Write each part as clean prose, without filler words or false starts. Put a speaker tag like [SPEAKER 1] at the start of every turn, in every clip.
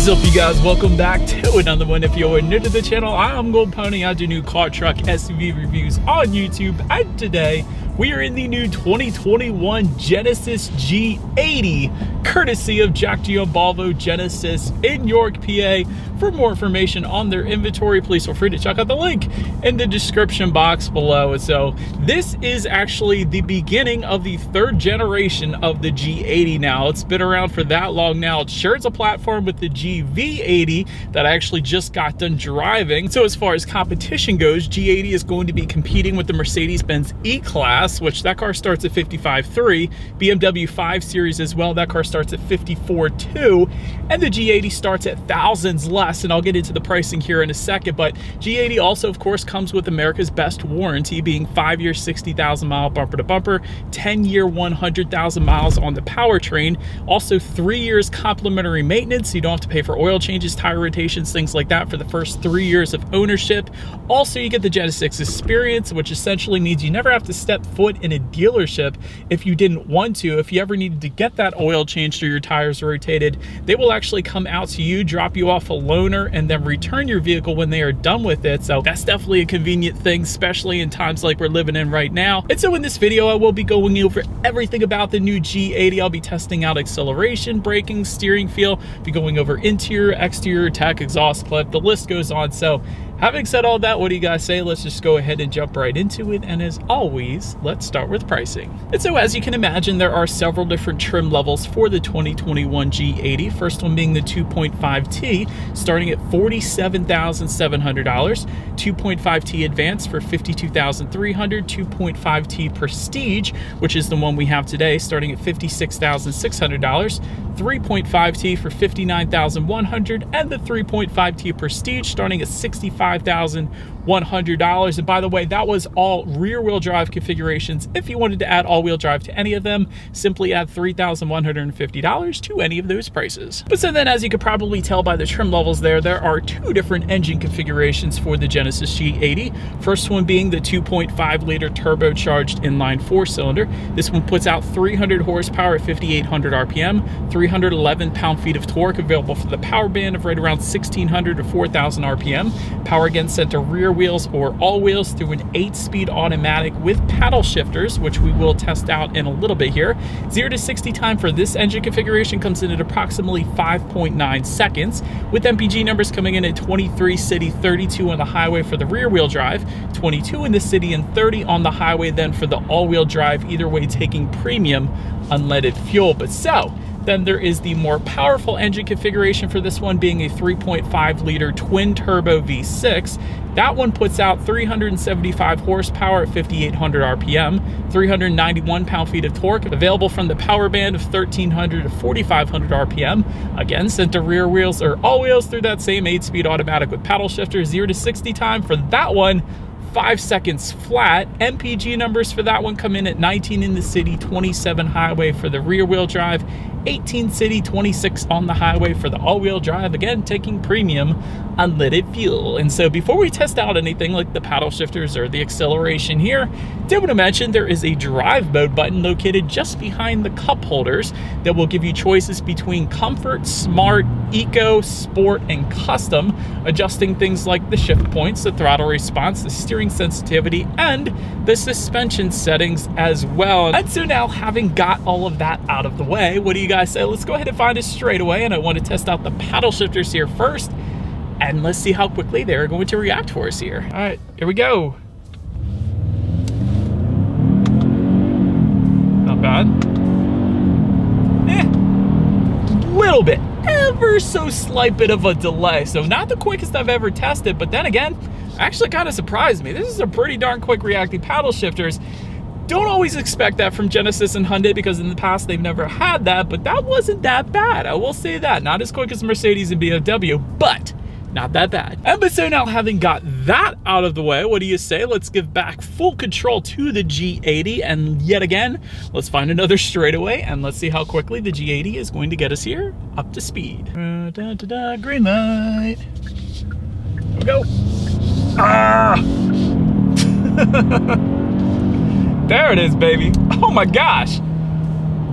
[SPEAKER 1] What is up, you guys? Welcome back to another one. If you're new to the channel, I'm Gold Pony. I do new car, truck, SUV reviews on YouTube, and today we are in the new 2021 Genesis G80, courtesy of Jack Giambalvo Genesis in York, PA. For more information on their inventory, please feel free to check out the link in the description box below. So this is actually the beginning of the third generation of the G80 now. It's been around for that long now. It shares a platform with the GV80 that I actually just got done driving. So as far as competition goes, G80 is going to be competing with the Mercedes-Benz E-class, which that car starts at 55.3, BMW 5 Series as well, that car starts at 54.2, and the G80 starts at thousands less, and I'll get into the pricing here in a second. But G80 also, of course, comes with America's best warranty, being 5 years, 60,000 mile bumper to bumper, 10-year, 100,000 miles on the powertrain, also 3 years complimentary maintenance, so you don't have to pay for oil changes, tire rotations, things like that for the first 3 years of ownership. Also, you get the Genesis experience, which essentially means you never have to step foot in a dealership if you didn't want to. If you ever needed to get that oil changed or your tires rotated, they will actually come out to you, drop you off a loaner, and then return your vehicle when they are done with it. So that's definitely a convenient thing, especially in times like we're living in right now. And so in this video, I will be going over everything about the new G80. I'll be testing out acceleration, braking, steering feel, be going over interior, exterior tech, exhaust clip, the list goes on. So having said all that, what do you guys say? Let's just go ahead and jump right into it. And as always, let's start with pricing. And so as you can imagine, there are several different trim levels for the 2021 G80. First one being the 2.5T, starting at $47,700. 2.5T Advanced for $52,300. 2.5T Prestige, which is the one we have today, starting at $56,600. 3.5T for $59,100, and the 3.5T Prestige starting at $65,100. And by the way, that was all rear-wheel drive configurations. If you wanted to add all-wheel drive to any of them, simply add $3,150 to any of those prices. But so then, as you could probably tell by the trim levels there are two different engine configurations for the Genesis G80. First one being the 2.5-liter turbocharged inline four-cylinder. This one puts out 300 horsepower at 5,800 RPM, 311 pound-feet of torque, available for the power band of right around 1,600 to 4,000 RPM. Power against center rear wheels or all wheels through an 8-speed automatic with paddle shifters, which we will test out in a little bit here. 0 to 60 time for this engine configuration comes in at approximately 5.9 seconds, with MPG numbers coming in at 23 city, 32 on the highway for the rear wheel drive, 22 in the city, and 30 on the highway then for the all-wheel drive, either way taking premium unleaded fuel. But so then there is the more powerful engine configuration for this one, being a 3.5-liter twin-turbo V6. That one puts out 375 horsepower at 5,800 RPM, 391 pound-feet of torque, available from the power band of 1,300 to 4,500 RPM. Again, center rear wheels or all wheels through that same 8-speed automatic with paddle shifter. 0 to 60 time for that one, 5 seconds flat. MPG numbers for that one come in at 19 in the city, 27 highway for the rear wheel drive, 18 city, 26 on the highway for the all-wheel drive, again taking premium unleaded fuel. And so before we test out anything like the paddle shifters or the acceleration here, did want to mention there is a drive mode button located just behind the cup holders that will give you choices between comfort, smart, eco, sport, and custom, adjusting things like the shift points, the throttle response, the steering sensitivity, and the suspension settings as well. And so now, having got all of that out of the way, what do you guys say? Let's go ahead and find a straightaway, and I want to test out the paddle shifters here first, and let's see how quickly they're going to react for us here. All right, here we go. Not bad. Little bit, ever so slight bit of a delay. So not the quickest I've ever tested, but then again, actually kind of surprised me. This is a pretty darn quick reacting paddle shifters. Don't always expect that from Genesis and Hyundai, because in the past they've never had that, but that wasn't that bad. I will say that. Not as quick as Mercedes and BMW, but not that bad. And but so now, having got that out of the way, what do you say? Let's give back full control to the G80, and yet again, let's find another straightaway, and let's see how quickly the G80 is going to get us here up to speed. Green light. Here we go. Ah! There it is, baby. Oh my gosh.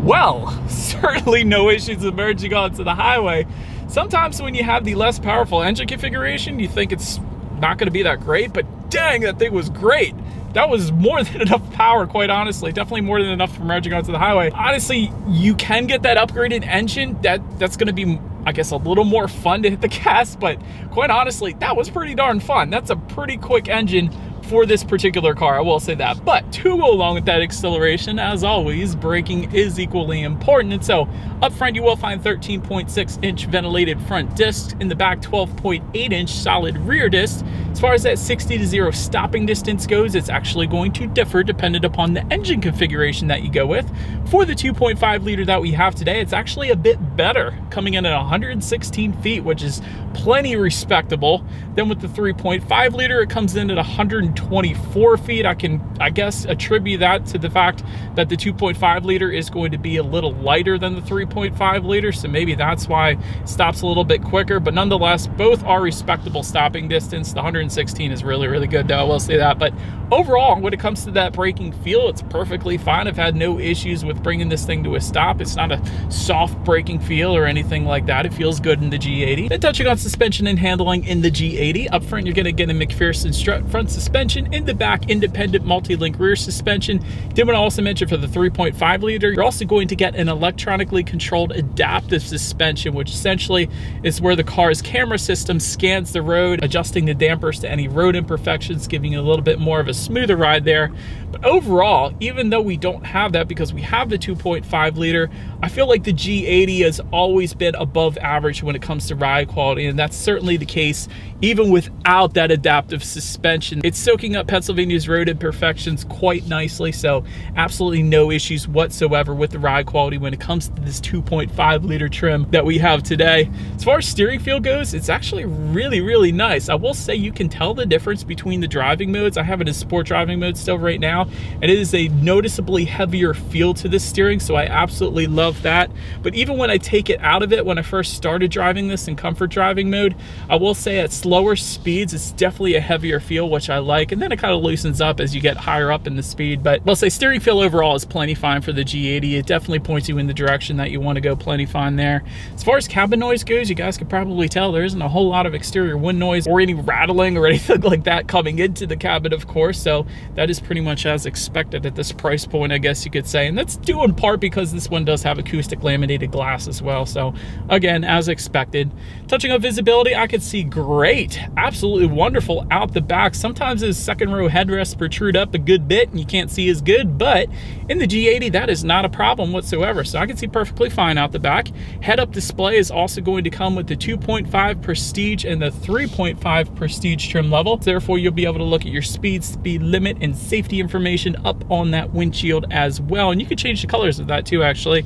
[SPEAKER 1] Well, certainly no issues emerging onto the highway. Sometimes when you have the less powerful engine configuration, you think it's not going to be that great, but dang, that thing was great. That was more than enough power, quite honestly. Definitely more than enough for merging onto the highway. Honestly, you can get that upgraded engine. That's going to be, I guess, a little more fun to hit the gas, but quite honestly, that was pretty darn fun. That's a pretty quick engine for this particular car, I will say that. But to go along with that acceleration, as always, braking is equally important. And so up front, you will find 13.6-inch ventilated front discs. In the back, 12.8-inch solid rear discs. As far as that 60 to 0 stopping distance goes, it's actually going to differ dependent upon the engine configuration that you go with. For the 2.5 liter that we have today, it's actually a bit better, coming in at 116 feet, which is plenty respectable. Then with the 3.5 liter, it comes in at 124 feet. I can, I guess, attribute that to the fact that the 2.5 liter is going to be a little lighter than the 3.5 liter, so maybe that's why it stops a little bit quicker. But nonetheless, both are respectable stopping distance. The 116 is really, really good, though, I will say that. But overall, when it comes to that braking feel, it's perfectly fine. I've had no issues with bringing this thing to a stop. It's not a soft braking feel or anything like that. It feels good in the G80. Then touching on suspension and handling in the G80, up front, you're going to get a McPherson strut front suspension. In the back, independent multi-link rear suspension. Did want to also mention for the 3.5 liter, you're also going to get an electronically controlled adaptive suspension, which essentially is where the car's camera system scans the road, adjusting the dampers to any road imperfections, giving you a little bit more of a smoother ride there. But overall, even though we don't have that because we have the 2.5 liter, I feel like the G80 has always been above average when it comes to ride quality, and that's certainly the case even without that adaptive suspension. It's soaking up Pennsylvania's road imperfections quite nicely, so absolutely no issues whatsoever with the ride quality when it comes to this 2.5 liter trim that we have today. As far as steering feel goes, it's actually really, really nice. I will say you can tell the difference between the driving modes. I have it in sport driving mode still right now, and it is a noticeably heavier feel to this steering, so I absolutely love that. But even when I take it out of it, when I first started driving this in comfort driving mode, I will say at slower speeds, it's definitely a heavier feel, which I like, and then it kind of loosens up as you get higher up in the speed. But I'll say steering feel overall is plenty fine for the G80. It definitely points you in the direction that you want to go, plenty fine there. As far as cabin noise goes, you guys can probably tell there isn't a whole lot of exterior wind noise or any rattling or anything like that coming into the cabin, of course, so that is pretty much as expected at this price point, I guess you could say. And that's due in part because this one does have acoustic laminated glass as well, so again, as expected. Touching on visibility, I could see great, absolutely wonderful out the back. Sometimes those second row headrests protrude up a good bit and you can't see as good, but in the G80 that is not a problem whatsoever, so I can see perfectly fine out the back. Head-up display is also going to come with the 2.5 Prestige and the 3.5 Prestige trim level. Therefore, you'll be able to look at your speed limit, and safety information up on that windshield as well, and you can change the colors of that too, actually.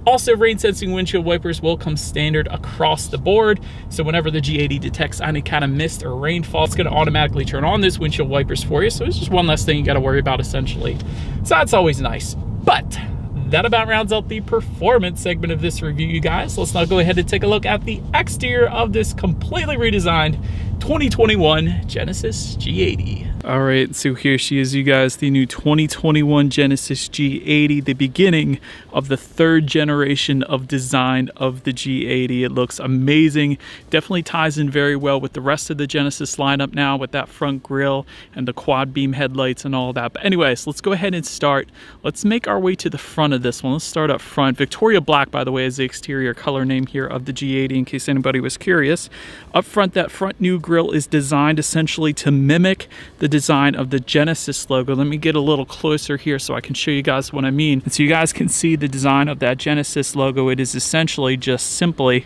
[SPEAKER 1] Also, rain sensing windshield wipers will come standard across the board, so whenever the G80 detects any kind of mist or rainfall, it's going to automatically turn on those windshield wipers for you, so it's just one less thing you got to worry about essentially. So that's always nice. But that about rounds out the performance segment of this review, you guys. Let's now go ahead and take a look at the exterior of this completely redesigned 2021 Genesis G80. All right, so here she is, you guys, the new 2021 Genesis G80, the beginning of the third generation of design of the G80. It looks amazing, definitely ties in very well with the rest of the Genesis lineup now, with that front grille and the quad beam headlights and all that. But anyways, let's go ahead and start. Let's make our way to the front of this one. Let's start up front. Victoria Black, by the way, is the exterior color name here of the G80, in case anybody was curious. Up front, that front new grille is designed essentially to mimic the design of the Genesis logo. Let me get a little closer here so I can show you guys what I mean. And so you guys can see the design of that Genesis logo. It is essentially just simply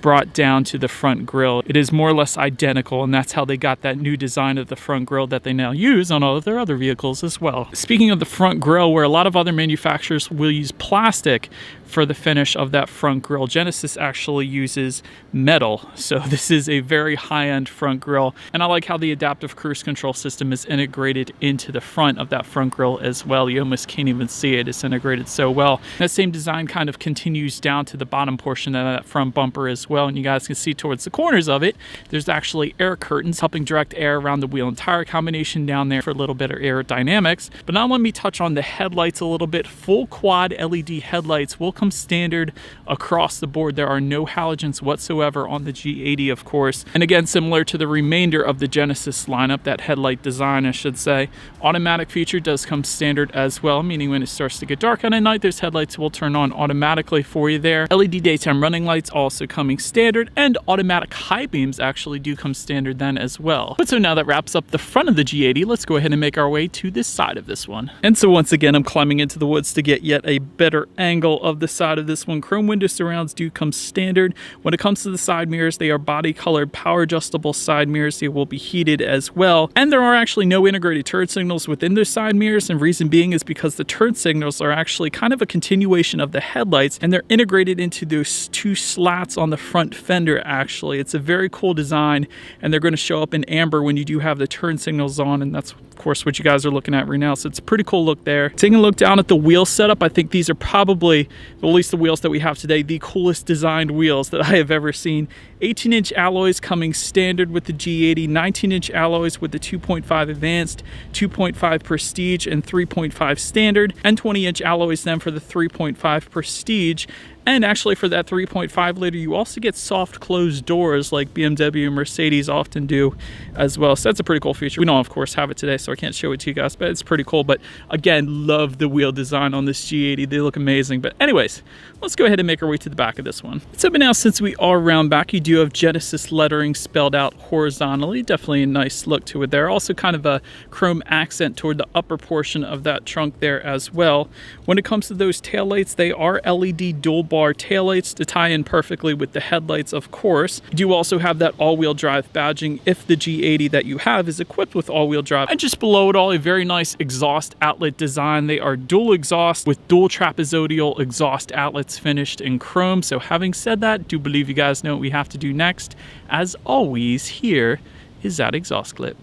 [SPEAKER 1] brought down to the front grille. It is more or less identical, and that's how they got that new design of the front grille that they now use on all of their other vehicles as well. Speaking of the front grille, where a lot of other manufacturers will use plastic for the finish of that front grille, Genesis actually uses metal. So this is a very high-end front grille, and I like how the adaptive cruise control system is integrated into the front of that front grille as well. You almost can't even see it. It's integrated so well. That same design kind of continues down to the bottom portion of that front bumper as well, and you guys can see towards the corners of it, there's actually air curtains helping direct air around the wheel and tire combination down there for a little bit of aerodynamics. But now let me touch on the headlights a little bit. Full quad LED headlights will come come standard across the board. There are no halogens whatsoever on the G80, of course. And again, similar to the remainder of the Genesis lineup, that headlight design, I should say, automatic feature does come standard as well, meaning when it starts to get dark out at night, those headlights will turn on automatically for you there. LED daytime running lights also coming standard, and automatic high beams actually do come standard then as well. But so now that wraps up the front of the G80, let's go ahead and make our way to this side of this one. And so once again, I'm climbing into the woods to get yet a better angle of the side of this one. Chrome window surrounds do come standard. When it comes to the side mirrors, they are body colored power adjustable side mirrors. They will be heated as well. And there are actually no integrated turn signals within those side mirrors, and reason being is because the turn signals are actually kind of a continuation of the headlights, and they're integrated into those two slats on the front fender. Actually, it's a very cool design, and they're going to show up in amber when you do have the turn signals on, and that's of course what you guys are looking at right now. So it's a pretty cool look there. Taking a look down at the wheel setup, I think these are probably, at least the wheels that we have today, the coolest designed wheels that I have ever seen. 18-inch alloys coming standard with the G80, 19-inch alloys with the 2.5 Advanced, 2.5 Prestige, and 3.5 Standard, and 20-inch alloys then for the 3.5 Prestige. And actually for that 3.5 liter, you also get soft closed doors like BMW and Mercedes often do as well. So that's a pretty cool feature. We don't, of course, have it today, so I can't show it to you guys, but it's pretty cool. But again, love the wheel design on this G80. They look amazing. But anyways, let's go ahead and make our way to the back of this one. So but now, since we are around back, you do have Genesis lettering spelled out horizontally. Definitely a nice look to it there. Also kind of a chrome accent toward the upper portion of that trunk there as well. When it comes to those taillights, they are LED dual bar taillights to tie in perfectly with the headlights, of course. You do also have that all-wheel drive badging if the G80 that you have is equipped with all-wheel drive. And just below it all, a very nice exhaust outlet design. They are dual exhaust with dual trapezoidal exhaust outlets finished in chrome. So having said that, do believe you guys know what we have to do next. As always, here is that exhaust clip.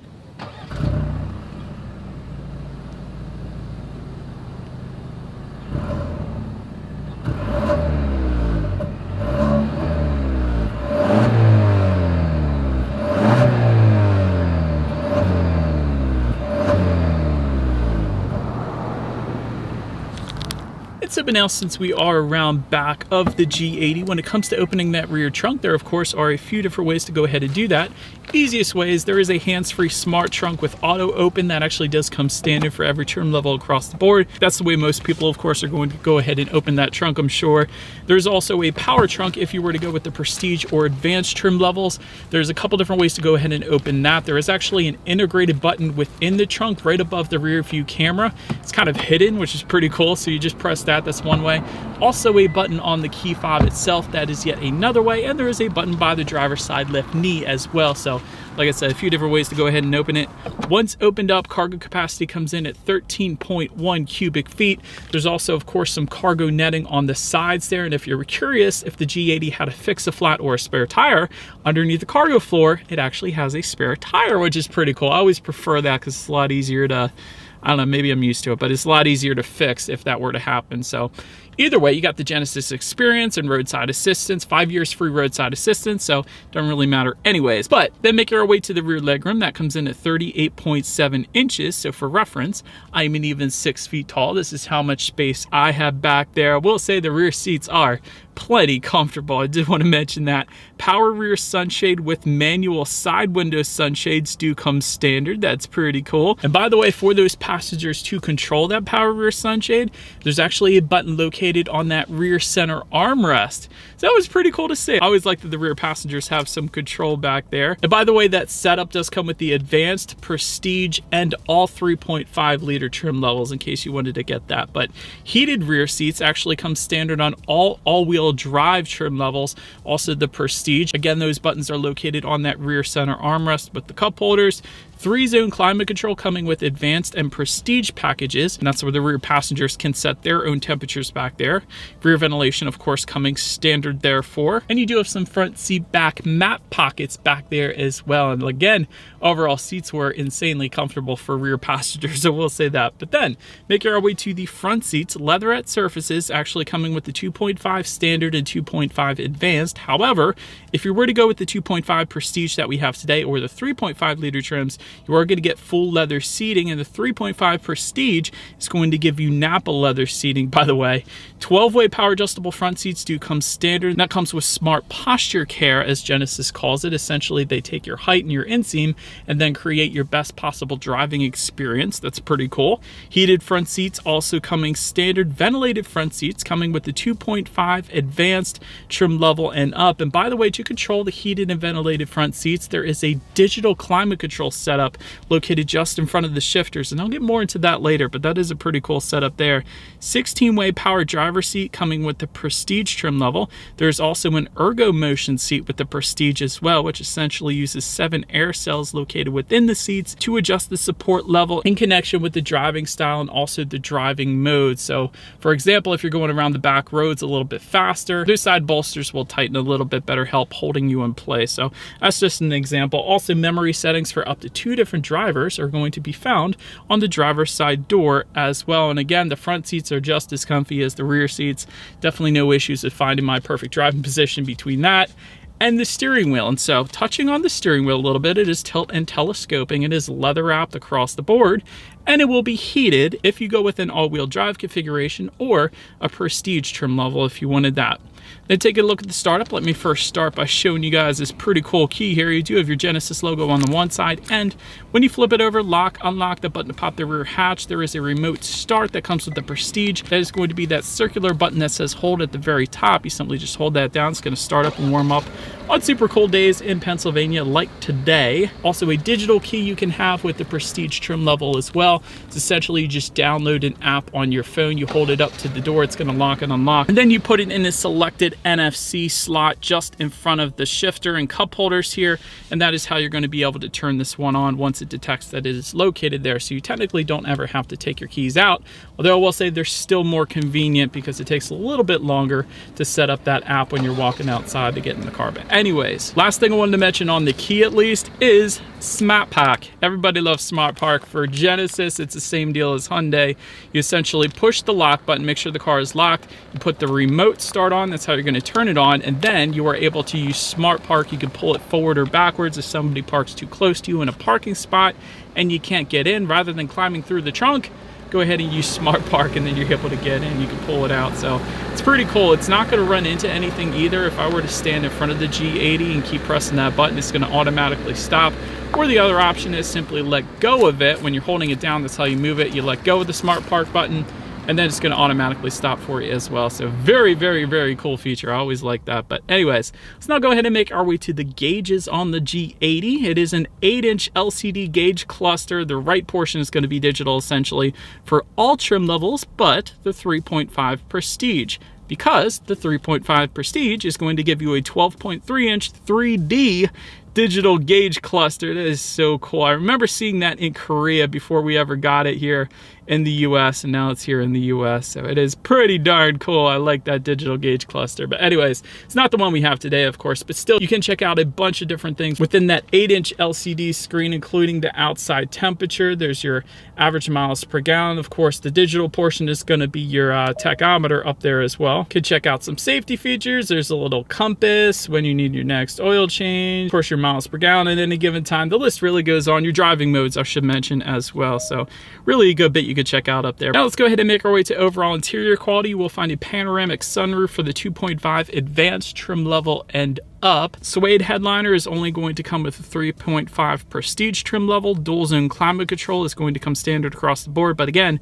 [SPEAKER 1] So but now, since we are around back of the G80, when it comes to opening that rear trunk, there of course are a few different ways to go ahead and do that. Easiest way is there is a hands-free smart trunk with auto open that actually does come standard for every trim level across the board. That's the way most people, of course, are going to go ahead and open that trunk, I'm sure. There's also a power trunk if you were to go with the Prestige or Advanced trim levels. There's a couple different ways to go ahead and open that. There is actually an integrated button within the trunk right above the rear view camera. It's kind of hidden, which is pretty cool. So you just press that. That's one way. Also a button on the key fob itself. That is yet another way. And there is a button by the driver's side left knee as well. So like I said, a few different ways to go ahead and open it. Once opened up, cargo capacity comes in at 13.1 cubic feet. There's also, of course, some cargo netting on the sides there. And if you're curious if the G80 had a fix-a-flat or a spare tire, underneath the cargo floor, it actually has a spare tire, which is pretty cool. I always prefer that because it's a lot easier to, I don't know, maybe I'm used to it, but it's a lot easier to fix if that were to happen. So either way, you got the Genesis experience and roadside assistance, 5 years free roadside assistance, so doesn't really matter anyways. But then making our way to the rear legroom, that comes in at 38.7 inches. So for reference, I'm an even 6 feet tall. This is how much space I have back there. I will say the rear seats are plenty comfortable. I did want to mention that. Power rear sunshade with manual side window sunshades do come standard. That's pretty cool. And by the way, for those passengers to control that power rear sunshade, there's actually a button located on that rear center armrest. So that was pretty cool to see. I always like that the rear passengers have some control back there. And by the way, that setup does come with the Advanced, Prestige, and all 3.5 liter trim levels in case you wanted to get that. But heated rear seats actually come standard on all-wheel drive trim levels. Also the Prestige. Again, those buttons are located on that rear center armrest with the cup holders. 3-zone climate control coming with Advanced and Prestige packages, and that's where the rear passengers can set their own temperatures back there. Rear ventilation, of course, coming standard there for. And you do have some front seat back mat pockets back there as well. And again, overall seats were insanely comfortable for rear passengers, I will say that. But then, making our way to the front seats, leatherette surfaces actually coming with the 2.5 standard and 2.5 advanced. However, if you were to go with the 2.5 Prestige that we have today or the 3.5 liter trims, You are going to get full leather seating, and the 3.5 Prestige is going to give you Napa leather seating, by the way. 12-way power adjustable front seats do come standard, and that comes with smart posture care, as Genesis calls it. Essentially, they take your height and your inseam and then create your best possible driving experience. That's pretty cool. Heated front seats also coming standard. Ventilated front seats coming with the 2.5 advanced trim level and up. And by the way, to control the heated and ventilated front seats, there is a digital climate control setup located just in front of the shifters, and I'll get more into that later, but that is a pretty cool setup there. 16-way power driver seat coming with the Prestige trim level. There's also an ergo motion seat with the Prestige as well, which essentially uses 7 air cells located within the seats to adjust the support level in connection with the driving style and also the driving mode. So for example, if you're going around the back roads a little bit faster, those side bolsters will tighten a little bit better, help holding you in place. So that's just an example. Also, memory settings for up to 2 different drivers are going to be found on the driver's side door as well. And again, the front seats are just as comfy as the rear seats. Definitely no issues with finding my perfect driving position between that and the steering wheel. And so touching on the steering wheel a little bit, it is tilt and telescoping. It is leather wrapped across the board, and it will be heated if you go with an all-wheel drive configuration or a Prestige trim level if you wanted that. Then take a look at the startup. Let me first start by showing you guys this pretty cool key here. You do have your Genesis logo on the one side, and when you flip it over, lock, unlock the button to pop the rear hatch, there is a remote start that comes with the Prestige. That is going to be that circular button that says hold at the very top. You simply just hold that down. It's going to start up and warm up on super cold days in Pennsylvania like today. Also a digital key you can have with the Prestige trim level as well. It's essentially you just download an app on your phone, you hold it up to the door, it's going to lock and unlock, and then you put it in a selected NFC slot just in front of the shifter and cup holders here, and that is how you're going to be able to turn this one on once it detects that it is located there. So you technically don't ever have to take your keys out, although I will say they're still more convenient because it takes a little bit longer to set up that app when you're walking outside to get in the car. But anyways, last thing I wanted to mention on the key at least is Smart Park. Everybody loves Smart Park. For Genesis, it's the same deal as Hyundai. You essentially push the lock button, make sure the car is locked, you put the remote start on, that's how you're going to turn it on, and then you are able to use Smart Park. You can pull it forward or backwards if somebody parks too close to you in a parking spot and you can't get in. Rather than climbing through the trunk, go ahead and use Smart Park, and then you're able to get in. You can pull it out. So it's pretty cool. It's not going to run into anything either. If I were to stand in front of the G80 and keep pressing that button, it's going to automatically stop. Or the other option is simply let go of it. When you're holding it down, that's how you move it. You let go of the Smart Park button, and then it's going to automatically stop for you as well. So very, very, very cool feature. I always like that. But anyways, let's now go ahead and make our way to the gauges on the G80. It is an 8-inch LCD gauge cluster. The right portion is going to be digital essentially for all trim levels, but the 3.5 Prestige, because the 3.5 Prestige is going to give you a 12.3-inch 3D digital gauge cluster. That is so cool. I remember seeing that in Korea before we ever got it here in the US, and now it's here in the US. So it is pretty darn cool. I like that digital gauge cluster. But anyways, it's not the one we have today, of course, but still you can check out a bunch of different things within that 8-inch LCD screen, including the outside temperature. There's your average miles per gallon. Of course, the digital portion is going to be your tachometer up there as well. Could check out some safety features. There's a little compass when you need your next oil change. Of course, your miles per gallon at any given time. The list really goes on. Your driving modes, I should mention as well. So really a good bit you could check out up there. Now let's go ahead and make our way to overall interior quality. You will find a panoramic sunroof for the 2.5 advanced trim level and up. Suede headliner is only going to come with a 3.5 Prestige trim level. Dual zone climate control is going to come standard across the board, but again,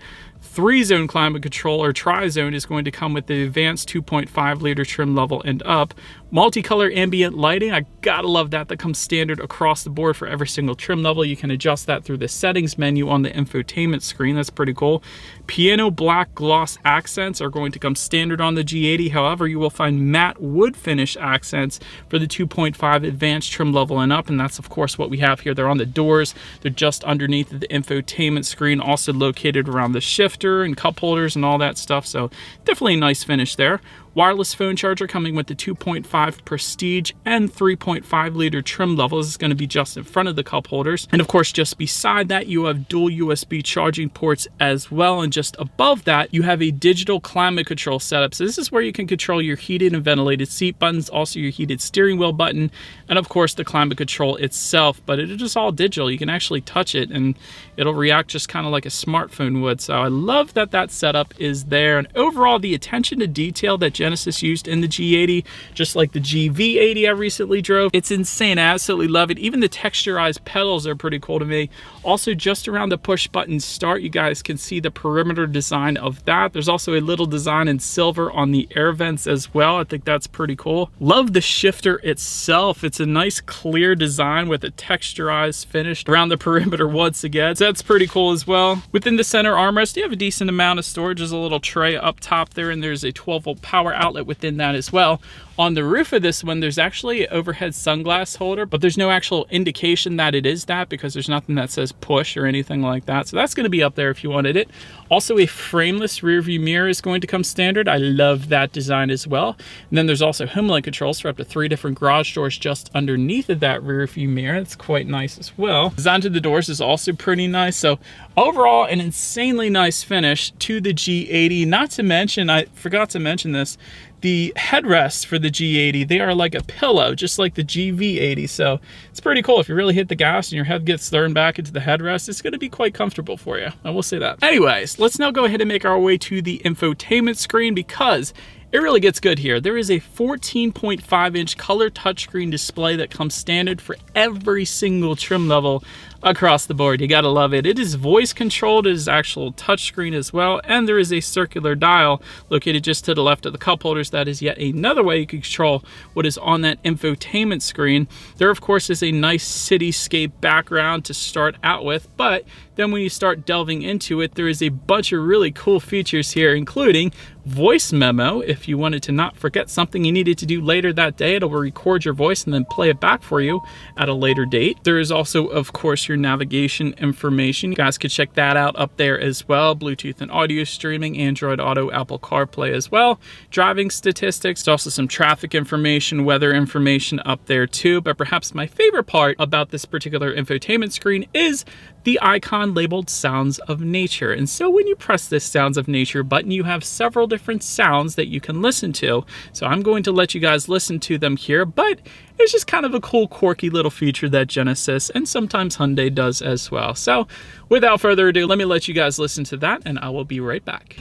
[SPEAKER 1] 3-zone climate control or tri-zone is going to come with the advanced 2.5 liter trim level and up. Multicolor ambient lighting, I gotta love that. That comes standard across the board for every single trim level. You can adjust that through the settings menu on the infotainment screen. That's pretty cool. Piano black gloss accents are going to come standard on the G80. However, you will find matte wood finish accents for the 2.5 advanced trim level and up, and that's of course what we have here. They're on the doors. They're just underneath the infotainment screen, also located around the shifter and cup holders and all that stuff. So definitely a nice finish there. wireless phone charger coming with the 2.5 Prestige and 3.5 liter trim level. This is going to be just in front of the cup holders. And of course, just beside that, you have dual USB charging ports as well. And just above that, you have a digital climate control setup. So this is where you can control your heated and ventilated seat buttons, also your heated steering wheel button, and of course the climate control itself. But it is just all digital. You can actually touch it and it'll react just kind of like a smartphone would. So I love that that setup is there. And overall, the attention to detail that Genesis used in the G80, just like the GV80 I recently drove, it's insane. I absolutely love it. Even the texturized pedals are pretty cool to me. Also, just around the push button start, you guys can see the perimeter design of that. There's also a little design in silver on the air vents as well. I think that's pretty cool. Love the shifter itself. It's a nice clear design with a texturized finish around the perimeter once again. So that's pretty cool as well. Within the center armrest, you have a decent amount of storage. There's a little tray up top there, and there's a 12-volt power outlet within that as well. On the roof of this one, there's actually an overhead sunglass holder, but there's no actual indication that it is that because there's nothing that says push or anything like that. So that's going to be up there if you wanted it. Also, a frameless rear view mirror is going to come standard. I love that design as well. And then there's also HomeLink controls for up to 3 different garage doors just underneath of that rear view mirror. It's quite nice as well. Design to the doors is also pretty nice. So overall, an insanely nice finish to the G80. Not to mention, I forgot to mention this, the headrests for the G80, they are like a pillow, just like the GV80. So it's pretty cool. If you really hit the gas and your head gets thrown back into the headrest, it's going to be quite comfortable for you. I will say that. Anyways, let's now go ahead and make our way to the infotainment screen because it really gets good here. There is a 14.5-inch color touchscreen display that comes standard for every single trim level across the board. You gotta love it. It is voice controlled. It is actual touchscreen as well, and there is a circular dial located just to the left of the cup holders. That is yet another way you can control what is on that infotainment screen. There, of course, is a nice cityscape background to start out with, but then when you start delving into it, there is a bunch of really cool features here, including voice memo. If you wanted to not forget something you needed to do later that day, it'll record your voice and then play it back for you at a later date. There is also, of course, your navigation information. You guys could check that out up there as well. Bluetooth and audio streaming, Android Auto, Apple CarPlay as well. Driving statistics, there's also some traffic information, weather information up there too. But perhaps my favorite part about this particular infotainment screen is the icon labeled Sounds of Nature. And so when you press this Sounds of Nature button, you have several different sounds that you can listen to. So I'm going to let you guys listen to them here, but it's just kind of a cool, quirky little feature that Genesis and sometimes Hyundai does as well. So without further ado, let me let you guys listen to that and I will be right back.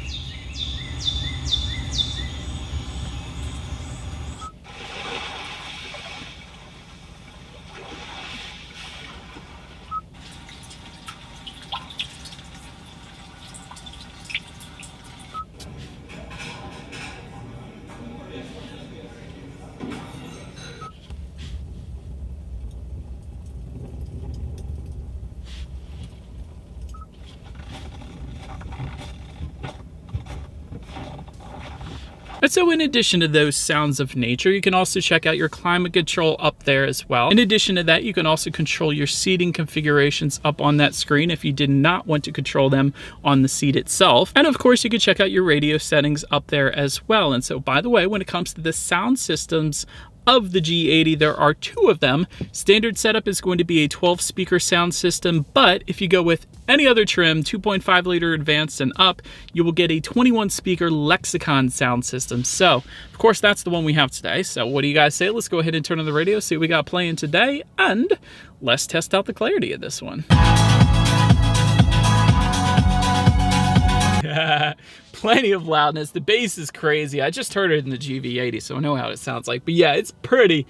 [SPEAKER 1] And so in addition to those sounds of nature, you can also check out your climate control up there as well. In addition to that, you can also control your seating configurations up on that screen if you did not want to control them on the seat itself. And of course, you can check out your radio settings up there as well. And so, by the way, when it comes to the sound systems of the G80, there are 2 of them. Standard setup is going to be a 12-speaker sound system, but if you go with any other trim, 2.5 liter advanced and up, you will get a 21-speaker Lexicon sound system. So, of course, that's the one we have today. So what do you guys say? Let's go ahead and turn on the radio, see what we got playing today, and let's test out the clarity of this one. Plenty of loudness. The bass is crazy. I just heard it in the GV80, so I know how it sounds like. But yeah, it's pretty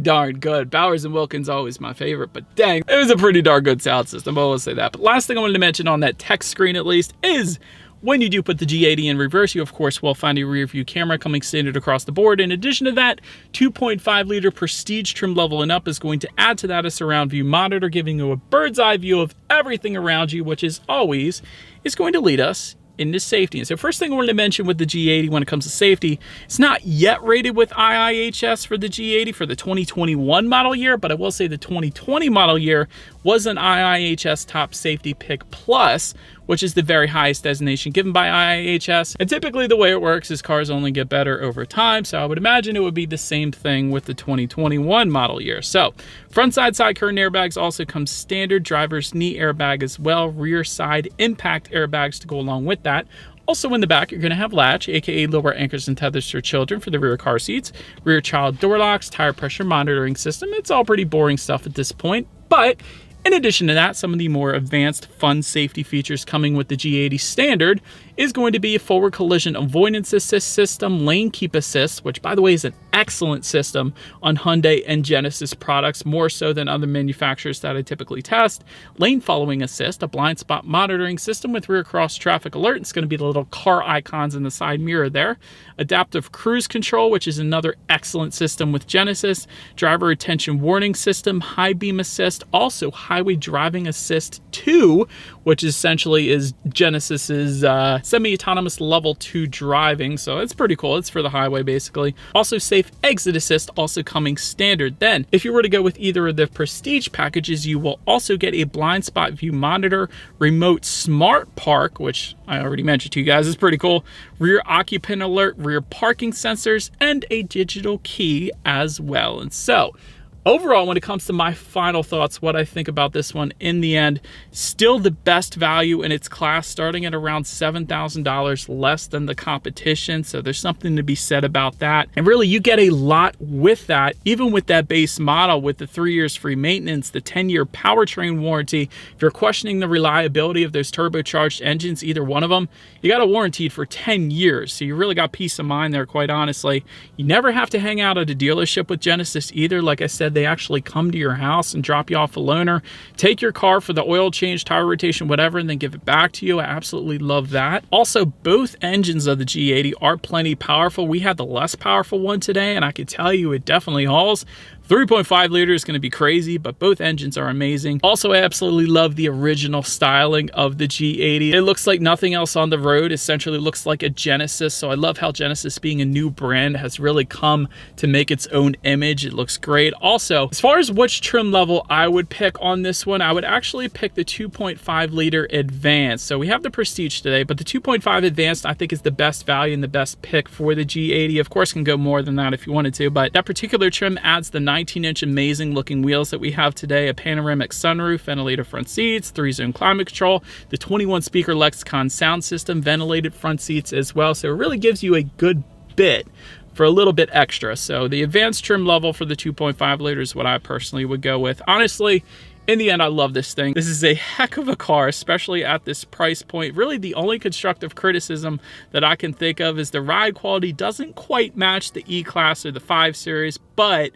[SPEAKER 1] darn good. Bowers & Wilkins always my favorite, but dang, it was a pretty darn good sound system. I will say that. But last thing I wanted to mention on that text screen at least is when you do put the G80 in reverse, you of course will find a rear view camera coming standard across the board. In addition to that, 2.5 liter Prestige trim level and up is going to add to that a surround view monitor, giving you a bird's eye view of everything around you, which is always is going to lead us into safety. And so first thing I wanted to mention with the G80 when it comes to safety, it's not yet rated with IIHS for the G80 for the 2021 model year, but I will say the 2020 model year was an IIHS Top Safety Pick Plus, which is the very highest designation given by IIHS. And typically the way it works is cars only get better over time, so I would imagine it would be the same thing with the 2021 model year. So front side curtain airbags also come standard, driver's knee airbag as well, rear side impact airbags to go along with that. Also in the back, you're going to have latch, aka lower anchors and tethers for children for the rear car seats, rear child door locks, tire pressure monitoring system. It's all pretty boring stuff at this point, but in addition to that, some of the more advanced fun safety features coming with the G80 standard is going to be a forward collision avoidance assist system, lane keep assist, which by the way is an excellent system on Hyundai and Genesis products, more so than other manufacturers that I typically test, lane following assist, a blind spot monitoring system with rear cross traffic alert. It's going to be the little car icons in the side mirror there, adaptive cruise control, which is another excellent system with Genesis, driver attention warning system, high beam assist, also highway driving assist 2, which essentially is Genesis's semi-autonomous level 2 driving, so it's pretty cool. It's for the highway basically. Also safe exit assist, also coming standard. Then if you were to go with either of the prestige packages, you will also get a blind spot view monitor, remote smart park, which I already mentioned to you guys is pretty cool, rear occupant alert, rear parking sensors, and a digital key as well. And so overall, when it comes to my final thoughts, what I think about this one, in the end, still the best value in its class, starting at around $7,000 less than the competition. So there's something to be said about that. And really, you get a lot with that, even with that base model, with the 3 years free maintenance, the 10-year powertrain warranty. If you're questioning the reliability of those turbocharged engines, either one of them, you got a warranty for 10 years. So you really got peace of mind there, quite honestly. You never have to hang out at a dealership with Genesis either. Like I said, they actually come to your house and drop you off a loaner, take your car for the oil change, tire rotation, whatever, and then give it back to you. I absolutely love that. Also, both engines of the G80 are plenty powerful. We had the less powerful one today, and I can tell you it definitely hauls. 3.5 liter is going to be crazy, but both engines are amazing. Also, I absolutely love the original styling of the G80. It looks like nothing else on the road. Essentially looks like a Genesis. So I love how Genesis, being a new brand, has really come to make its own image. It looks great. Also, as far as which trim level I would pick on this one, I would actually pick the 2.5 liter Advanced. So we have the Prestige today, but the 2.5 Advanced I think is the best value and the best pick for the G80. Of course, can go more than that if you wanted to, but that particular trim adds the 19-inch amazing looking wheels that we have today, a panoramic sunroof, ventilated front seats, 3-zone climate control, the 21-speaker Lexicon sound system, ventilated front seats as well. So it really gives you a good bit for a little bit extra. So the advanced trim level for the 2.5 liter is what I personally would go with. Honestly, in the end, I love this thing. This is a heck of a car, especially at this price point. Really, the only constructive criticism that I can think of is the ride quality doesn't quite match the E-Class or the 5 Series, but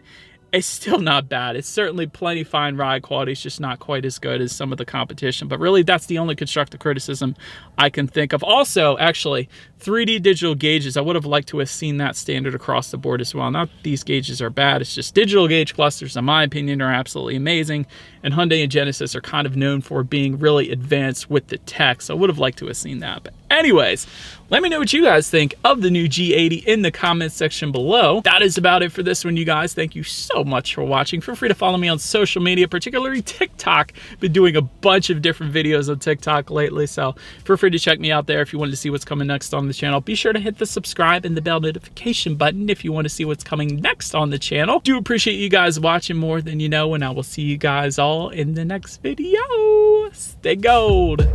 [SPEAKER 1] it's still not bad. It's certainly plenty fine ride quality. It's just not quite as good as some of the competition. But really, that's the only constructive criticism I can think of. Also, actually, 3D digital gauges. I would have liked to have seen that standard across the board as well. Not that these gauges are bad. It's just digital gauge clusters, in my opinion, are absolutely amazing. And Hyundai and Genesis are kind of known for being really advanced with the tech. So I would have liked to have seen that. But anyways, let me know what you guys think of the new G80 in the comments section below. That is about it for this one, you guys. Thank you so much for watching. Feel free to follow me on social media, particularly TikTok. Been doing a bunch of different videos on TikTok lately, so feel free to check me out there if you wanted to see what's coming next on the channel. Be sure to hit the subscribe and the bell notification button if you want to see what's coming next on the channel. Do appreciate you guys watching more than you know, and I will see you guys all in the next video. Stay gold.